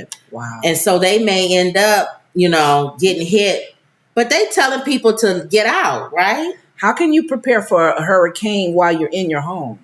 hit. Wow. And so they may end up, getting hit. But they telling people to get out, right? How can you prepare for a hurricane while you're in your home?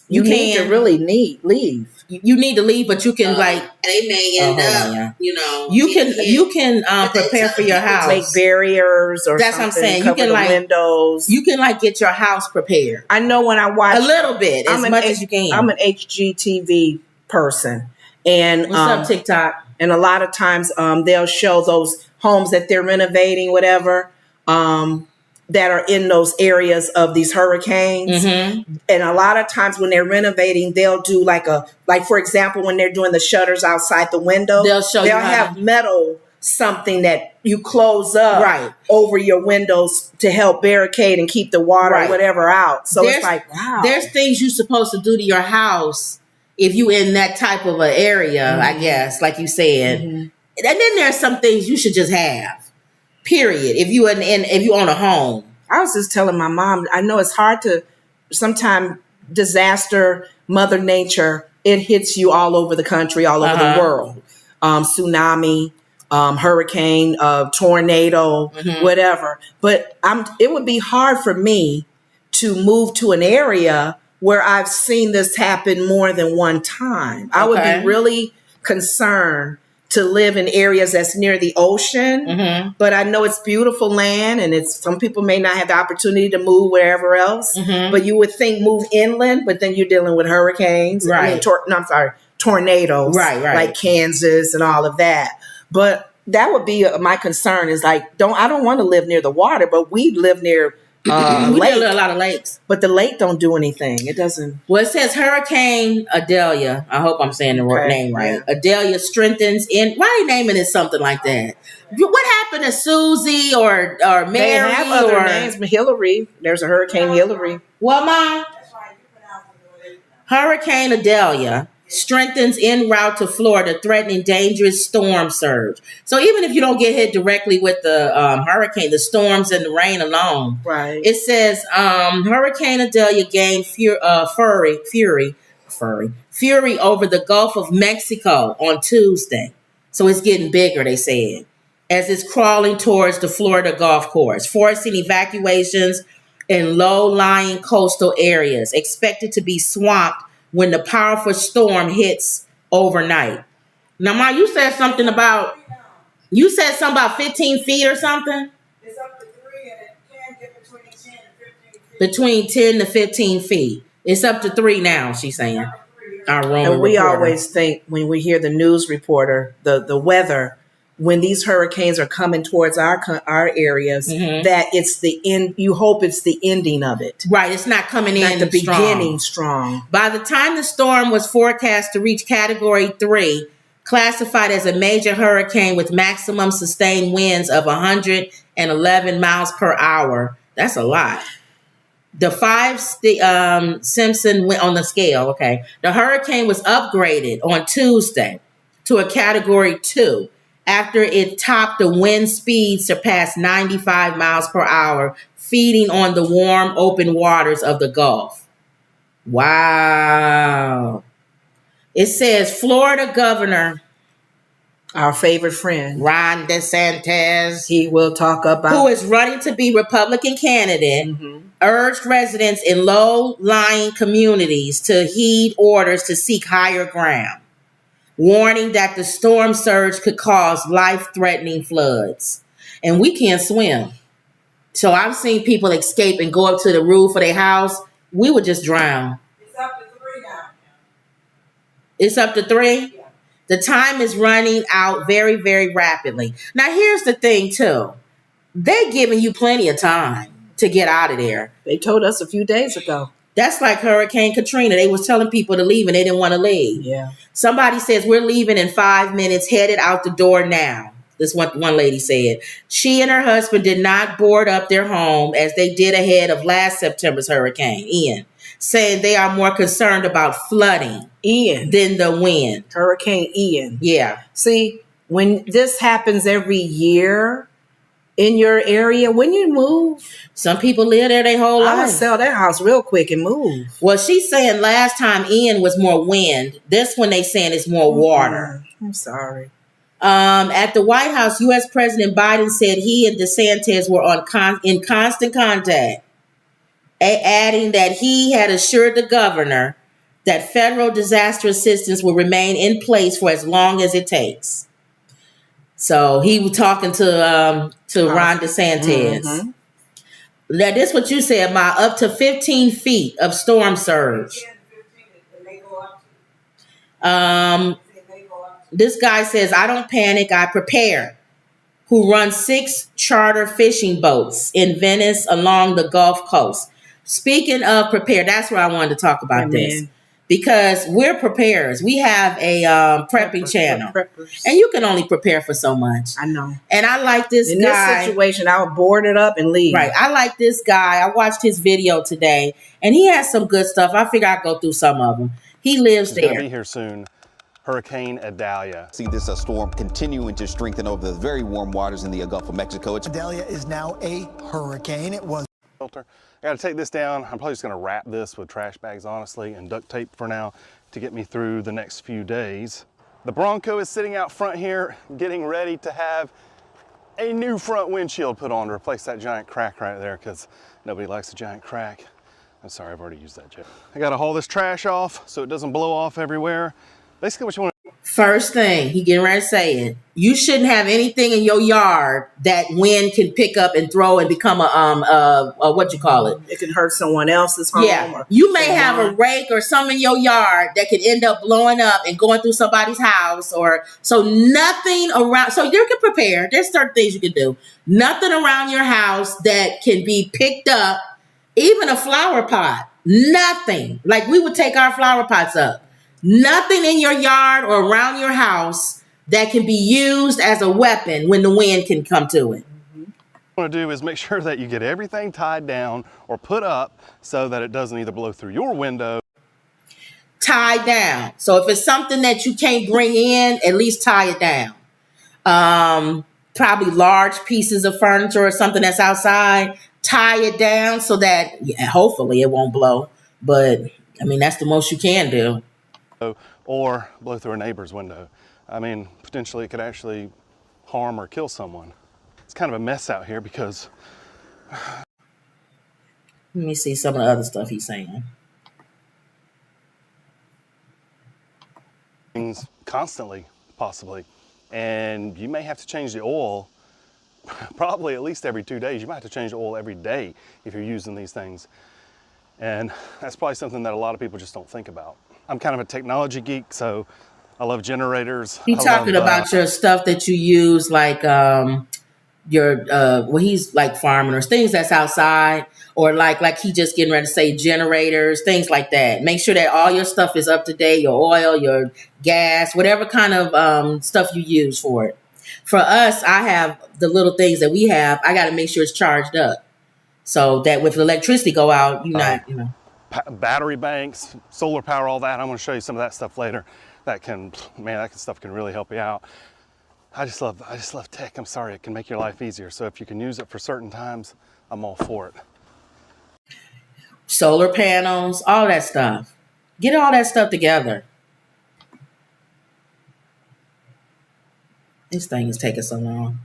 You need to really leave. You need to leave, but you can they may end up, you can prepare for your house, make barriers or that's something. What I'm saying. Cover you can the windows. You can get your house prepared. I know when I watch a little bit as much as you can. I'm an HGTV person, and what's up TikTok? And a lot of times they'll show those homes that they're renovating, whatever. That are in those areas of these hurricanes. Mm-hmm. And a lot of times when they're renovating, they'll do like for example, when they're doing the shutters outside the window, they'll have metal, something that you close up over your windows to help barricade and keep the water or whatever out. So it's like, wow. There's things you're supposed to do to your house if you in that type of an area, I guess, like you said. Mm-hmm. And then there's some things you should just have. Period. If you own a home. I was just telling my mom, I know it's hard to sometimes disaster, Mother Nature, it hits you all over the country, all over the world. Tsunami, hurricane, tornado, whatever. But it would be hard for me to move to an area where I've seen this happen more than one time. I would be really concerned to live in areas that's near the ocean, but I know it's beautiful land, and some people may not have the opportunity to move wherever else. But you would think move inland, but then you're dealing with hurricanes, right? Tornadoes, right, like Kansas and all of that. But that would be my concern. Is like, I don't want to live near the water, but we live near. We live near a lot of lakes, but the lake don't do anything. It doesn't. Well, it says Hurricane Idalia. I hope I'm saying the name right. Yeah. Idalia strengthens in. Why are they naming it something like that? What happened to Susie or Mary? They have other names. Hillary. There's a Hurricane Hillary. Well, Mom. Hurricane Idalia strengthens en route to Florida, threatening dangerous storm surge. So even if you don't get hit directly with the hurricane, the storms and the rain alone, right? It says Hurricane Idalia gained fury over the Gulf of Mexico on Tuesday. So it's getting bigger, they said, as it's crawling towards the Florida Gulf Coast, forcing evacuations in low-lying coastal areas, expected to be swamped when the powerful storm hits overnight. Now, Ma, you said something about 15 feet or something? It's up to 3 and it can get between 10 and 15 feet. Between 10 to 15 feet. It's up to 3 now, she's saying. And we always think when we hear the news reporter, the weather, when these hurricanes are coming towards our areas, that it's the end. You hope it's the ending of it. Right. It's not coming in the beginning strong. By the time the storm was forecast to reach Category 3, classified as a major hurricane with maximum sustained winds of 111 miles per hour. That's a lot. The Simpson went on the scale. Okay. The hurricane was upgraded on Tuesday to a Category 2. After it topped the wind speed surpassed 95 miles per hour, feeding on the warm, open waters of the Gulf. Wow. It says Florida Governor, our favorite friend, Ron DeSantis, he will talk about, who is running to be Republican candidate, urged residents in low-lying communities to heed orders to seek higher ground, warning that the storm surge could cause life-threatening floods. And we can't swim. So I've seen people escape and go up to the roof of their house. We would just drown. It's up to 3 now. It's up to 3? Yeah. The time is running out very, very rapidly. Now, here's the thing, too. They're giving you plenty of time to get out of there. They told us a few days ago. That's like Hurricane Katrina. They was telling people to leave and they didn't want to leave. Yeah. Somebody says, we're leaving in 5 minutes, headed out the door now. This one lady said. She and her husband did not board up their home as they did ahead of last September's Hurricane Ian, saying they are more concerned about flooding than the wind. Hurricane Ian. Yeah. See, when this happens every year in your area, when you move, some people live there their whole life. I would sell their house real quick and move. Well, she's saying last time Ian was more wind. This one they saying is more water. I'm sorry. At the White House, U.S. President Biden said he and DeSantis were in constant contact, adding that he had assured the governor that federal disaster assistance will remain in place for as long as it takes. So he was talking to Ron DeSantis. Mm-hmm. Now, this is what you said, Ma, up to 15 feet of storm surge. This guy says, I don't panic, I prepare. Who runs 6 charter fishing boats in Venice along the Gulf Coast. Speaking of prepare, that's where I wanted to talk about this. Because we're preparers. We have a prepping channel. And you can only prepare for so much. I know. And I like this guy. In this situation, I would board it up and leave. Right. I like this guy. I watched his video today. And he has some good stuff. I figure I'll go through some of them. He lives there. He's going to be here soon. Hurricane Idalia. See this storm continuing to strengthen over the very warm waters in the Gulf of Mexico. Idalia is now a hurricane. It was. Filter. I got to take this down. I'm probably just going to wrap this with trash bags, honestly, and duct tape for now to get me through the next few days. The Bronco is sitting out front here, getting ready to have a new front windshield put on to replace that giant crack right there, because nobody likes a giant crack. I'm sorry, I've already used that joke. I got to haul this trash off so it doesn't blow off everywhere. Basically what you want to... First thing, he getting ready to say it. You shouldn't have anything in your yard that wind can pick up and throw and become a what you call it? It can hurt someone else's home. Yeah, you may have a rake or something in your yard that could end up blowing up and going through somebody's house, or so nothing around. So you can prepare. There's certain things you can do. Nothing around your house that can be picked up. Even a flower pot. Nothing. Like we would take our flower pots up. Nothing in your yard or around your house that can be used as a weapon when the wind can come to it. What you want to do is make sure that you get everything tied down or put up so that it doesn't either blow through your window. Tied down. So if it's something that you can't bring in, at least tie it down. Probably large pieces of furniture or something that's outside, tie it down so that hopefully it won't blow. But I mean, that's the most you can do. Or blow through a neighbor's window. I mean, potentially it could actually harm or kill someone. It's kind of a mess out here because... Let me see some of the other stuff he's saying. Things constantly, possibly. And you may have to change the oil probably at least every 2 days. You might have to change the oil every day if you're using these things. And that's probably something that a lot of people just don't think about. I'm kind of a technology geek, so I love generators. He's talking about your stuff that you use, like he's like farming or things that's outside, or like he just getting ready to say generators, things like that. Make sure that all your stuff is up to date, your oil, your gas, whatever kind of stuff you use for it. For us, I have the little things that we have. I got to make sure it's charged up so that with the electricity go out, battery banks, solar power, all that. I'm going to show you some of that stuff later. That stuff can really help you out. I just love tech. I'm sorry, it can make your life easier. So if you can use it for certain times, I'm all for it. Solar panels, all that stuff. Get all that stuff together. This thing is taking so long.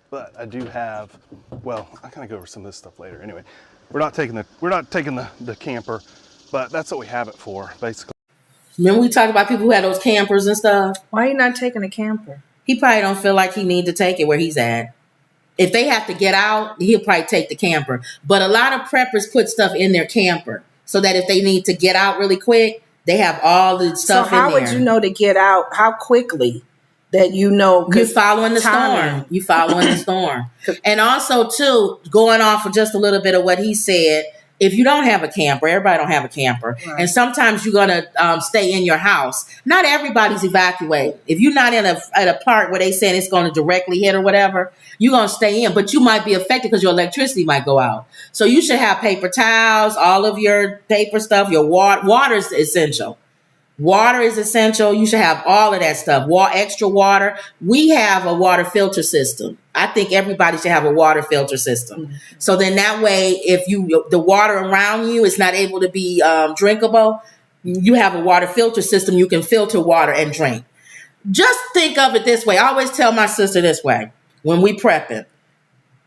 But I do have, well, I kind of go over some of this stuff later. Anyway, we're not taking the camper, but that's what we have it for, basically. Remember we talked about people who had those campers and stuff? Why are you not taking a camper? He probably don't feel like he need to take it where he's at. If they have to get out, he'll probably take the camper. But a lot of preppers put stuff in their camper so that if they need to get out really quick, they have all the stuff in there. So how would you know to get out? How quickly? That you're following the storm. You following the storm. And also, too, going off of just a little bit of what he said, if you don't have a camper, everybody don't have a camper. Right. And sometimes you're going to stay in your house. Not everybody's evacuating. If you're not at a part where they saying it's going to directly hit or whatever, you're going to stay in. But you might be affected because your electricity might go out. So you should have paper towels, all of your paper stuff, your water is essential. Water is essential. You should have all of that stuff. Extra water. We have a water filter system. I think everybody should have a water filter system. Mm-hmm. So then that way, if the water around you is not able to be drinkable, you have a water filter system. You can filter water and drink. Just think of it this way. I always tell my sister this way when we prepping.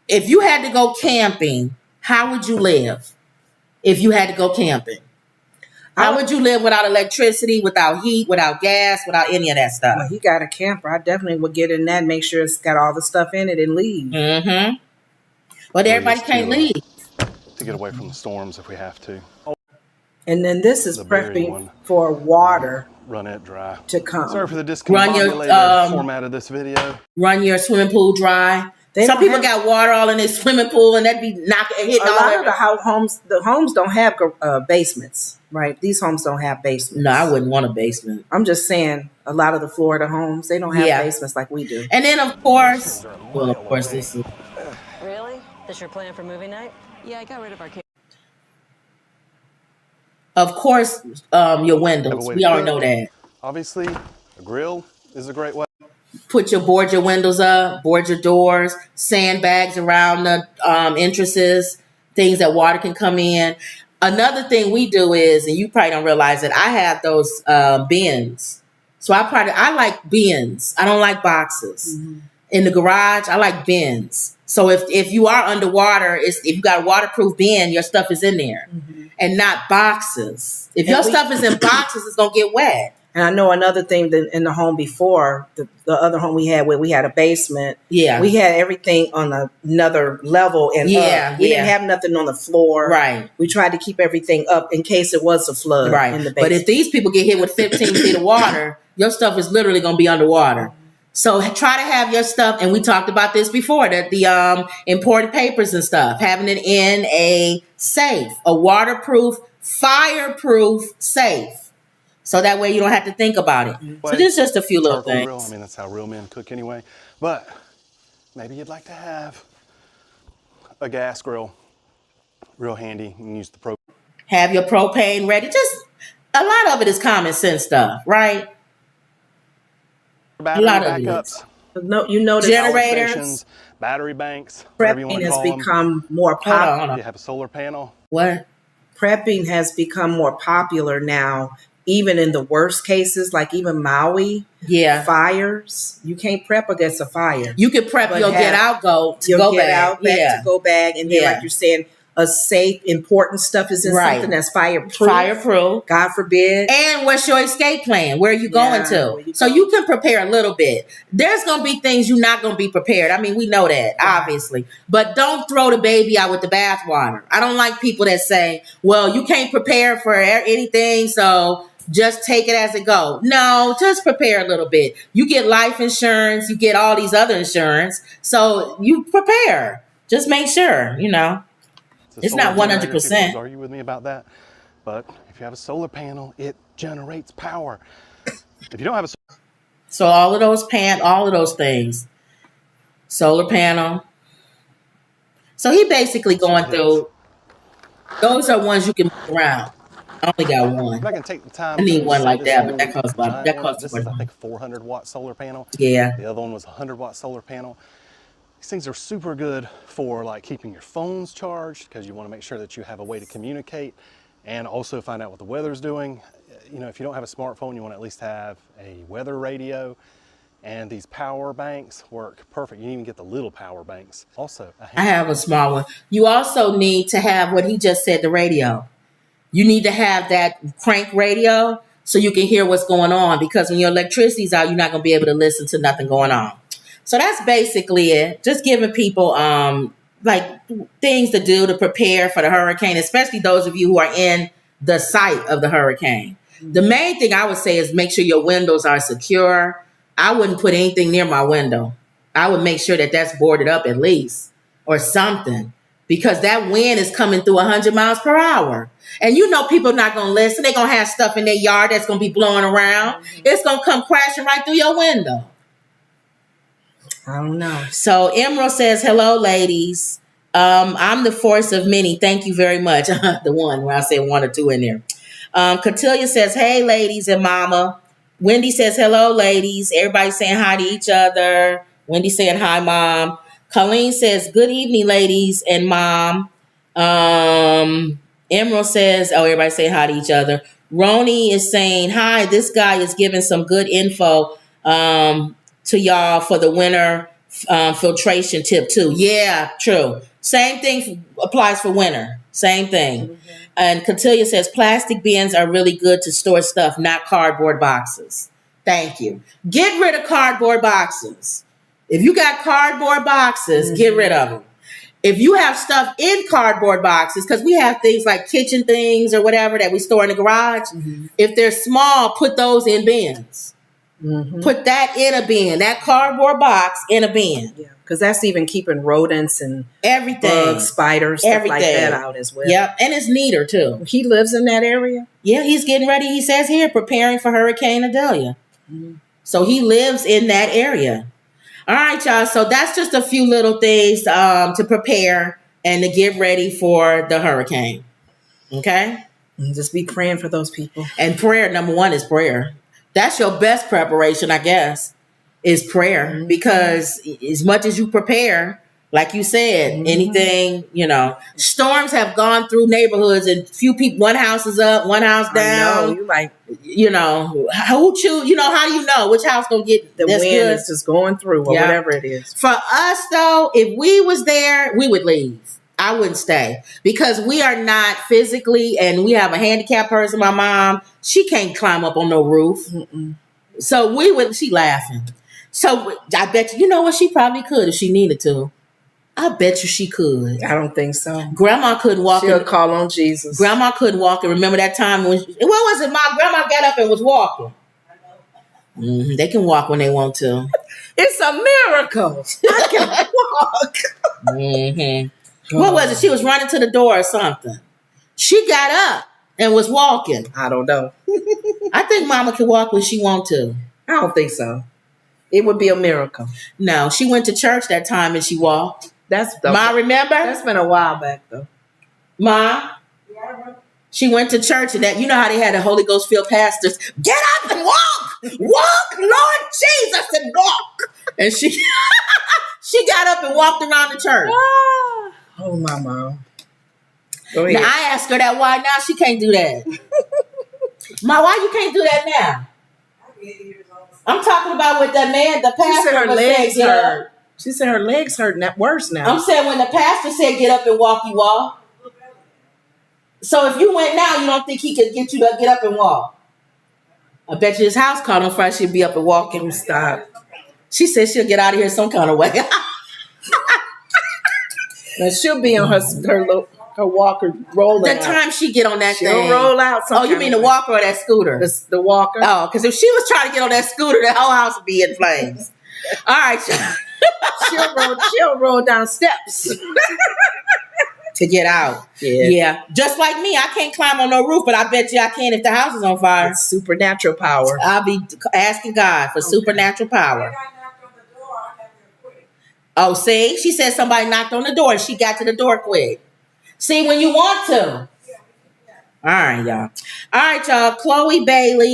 If you had to go camping, how would you live? If you had to go camping, how would you live without electricity, without heat, without gas, without any of that stuff? Well, he got a camper. I definitely would get in that, make sure it's got all the stuff in it and leave. Mm-hmm. But everybody can't leave. To get away from the storms if we have to. And then this is prepping for water. Run it dry. To come. Sorry for the discombobulated format of this video. Run your swimming pool dry. Some people got water all in their swimming pool, and that'd be hitting all a lot of the homes don't have basements, right? These homes don't have basements. No, I wouldn't want a basement. I'm just saying, a lot of the Florida homes, they don't have basements like we do. And then, of course, this is... Really? This your plan for movie night? Yeah, I got rid of our kids. Of course, your windows. We already know that. Obviously, a grill is a great way. Board your windows up, board your doors, sandbags around the entrances, things that water can come in. Another thing we do is, and you probably don't realize it, I have those bins. So I like bins. I don't like boxes. Mm-hmm. In the garage, I like bins. So if you are underwater, if you got a waterproof bin, your stuff is in there, and not boxes. If your stuff is in boxes, it's gonna get wet. And I know another thing that in the home before, the other home we had, where we had a basement. Yeah. We had everything on another level. And we didn't have nothing on the floor. Right. We tried to keep everything up in case it was a flood in the basement. But if these people get hit with 15 feet of water, your stuff is literally going to be underwater. So try to have your stuff, and we talked about this before, that the important papers and stuff, having it in a safe, a waterproof, fireproof safe. So that way you don't have to think about it. So there's just a few little things. Grill. I mean, that's how real men cook anyway. But maybe you'd like to have a gas grill. Real handy. You can use the propane. Have your propane ready. Just a lot of it is common sense stuff, right? Battery backups. No, you notice generators, battery banks. Prepping has become more popular. You have a solar panel. What? Prepping has become more popular now. Even in the worst cases, like even Maui, fires, you can't prep against a fire. You can prep your get out go bag. To go bag, and then like you're saying, a safe, important stuff is in something that's fireproof. Fireproof. God forbid. And what's your escape plan? Where are you going to? So you can prepare a little bit. There's going to be things you're not going to be prepared. I mean, we know that, obviously. But don't throw the baby out with the bathwater. I don't like people that say, well, you can't prepare for anything, so just take it as it goes. No, just prepare a little bit. You get life insurance. You get all these other insurance. So you prepare. Just make sure, It's not 100%. Argue with me about that, but if you have a solar panel, it generates power. If you don't have so all of those things, solar panel. So he basically going through. Those are ones you can move around. I only got one. I'm not gonna take the time. I need one like that, but that costs about. This is, I think, a 400-watt solar panel. Yeah. The other one was a 100-watt solar panel. These things are super good for like keeping your phones charged, because you want to make sure that you have a way to communicate and also find out what the weather's doing. If you don't have a smartphone, you want to at least have a weather radio. And these power banks work perfect. You can even get the little power banks. Also, I have a small one. You also need to have what he just said, the radio. You need to have that crank radio so you can hear what's going on, because when your electricity's out, you're not going to be able to listen to nothing going on. So that's basically it. Just giving people like things to do to prepare for the hurricane, especially those of you who are in the site of the hurricane. The main thing I would say is make sure your windows are secure. I wouldn't put anything near my window. I would make sure that that's boarded up at least, or something, because that wind is coming through 100 miles per hour. And people are not going to listen. They're going to have stuff in their yard that's going to be blowing around. It's going to come crashing right through your window. I don't know. So Emerald says, hello, ladies. I'm the force of many. Thank you very much. The one where I say one or two in there. Cotilia says, hey, ladies and mama. Wendy says, hello, ladies. Everybody saying hi to each other. Wendy saying hi, mom. Colleen says, good evening, ladies and mom. Emerald says, everybody say hi to each other. Roni is saying, hi, this guy is giving some good info. to y'all for the winter filtration tip too. Yeah, true. Same thing applies for winter. Same thing. Mm-hmm. And Cotilia says plastic bins are really good to store stuff, not cardboard boxes. Thank you. Get rid of cardboard boxes. If you got cardboard boxes, get rid of them. If you have stuff in cardboard boxes, because we have things like kitchen things or whatever that we store in the garage, if they're small, put those in bins. Put that in a bin, that cardboard box in a bin. Yeah, because that's even keeping rodents and everything, bugs, spiders, stuff like that out as well. Yep, and it's neater too. He lives in that area? Yeah, he's getting ready. He says here, preparing for Hurricane Idalia. So he lives in that area. All right, y'all. So that's just a few little things to prepare and to get ready for the hurricane. Okay? And just be praying for those people. And prayer, number one, is prayer. That's your best preparation, I guess, is prayer. Because as much as you prepare, like you said, anything, storms have gone through neighborhoods and few people, one house is up, one house down. I know, you like, who choose, how do you know which house gonna get the wind good? Is just going through or whatever it is. For us though, if we was there, we would leave. I wouldn't stay because we are not physically, and we have a handicapped person, my mom, she can't climb up on no roof. So she laughing. So I bet you know what, she probably could if she needed to. I bet you she could. I don't think so. Grandma couldn't walk. She'll call on Jesus. Grandma couldn't walk. And remember that time when, what was it? My grandma got up and was walking. They can walk when they want to. It's a miracle. I can walk. What was it? She was running to the door or something. She got up and was walking. I don't know. I think Mama can walk when she want to. I don't think so. It would be a miracle. No, she went to church that time and she walked. Ma, remember? That's been a while back though. Ma? She went to church and that, you know how they had the Holy Ghost filled pastors. Get up and walk! Walk, Lord Jesus, and walk! And she she got up and walked around the church. Oh, my mom. Now, I asked her that, why now she can't do that? Ma, why you can't do that now? I'm talking about with that man, the pastor. She said her legs hurt. She said her legs hurt worse now. I'm saying when the pastor said get up and walk, you walk. So if you went now, you don't think he could get you to get up and walk? I bet you his house caught on fire, she'd be up and walking. Stop. She said she'll get out of here some kind of way. Now she'll be on her walker rolling. The time she get on that she'll thing. Roll out. Oh, you mean the walker or that scooter? The walker. Oh, because if she was trying to get on that scooter, the whole house would be in flames. All right, she'll roll down steps to get out. Yeah, just like me, I can't climb on no roof, but I bet you I can if the house is on fire. It's supernatural power. I'll be asking God for supernatural power. Oh, see, she said somebody knocked on the door and she got to the door quick. See, when you want to. All right, y'all. Chloe Bailey.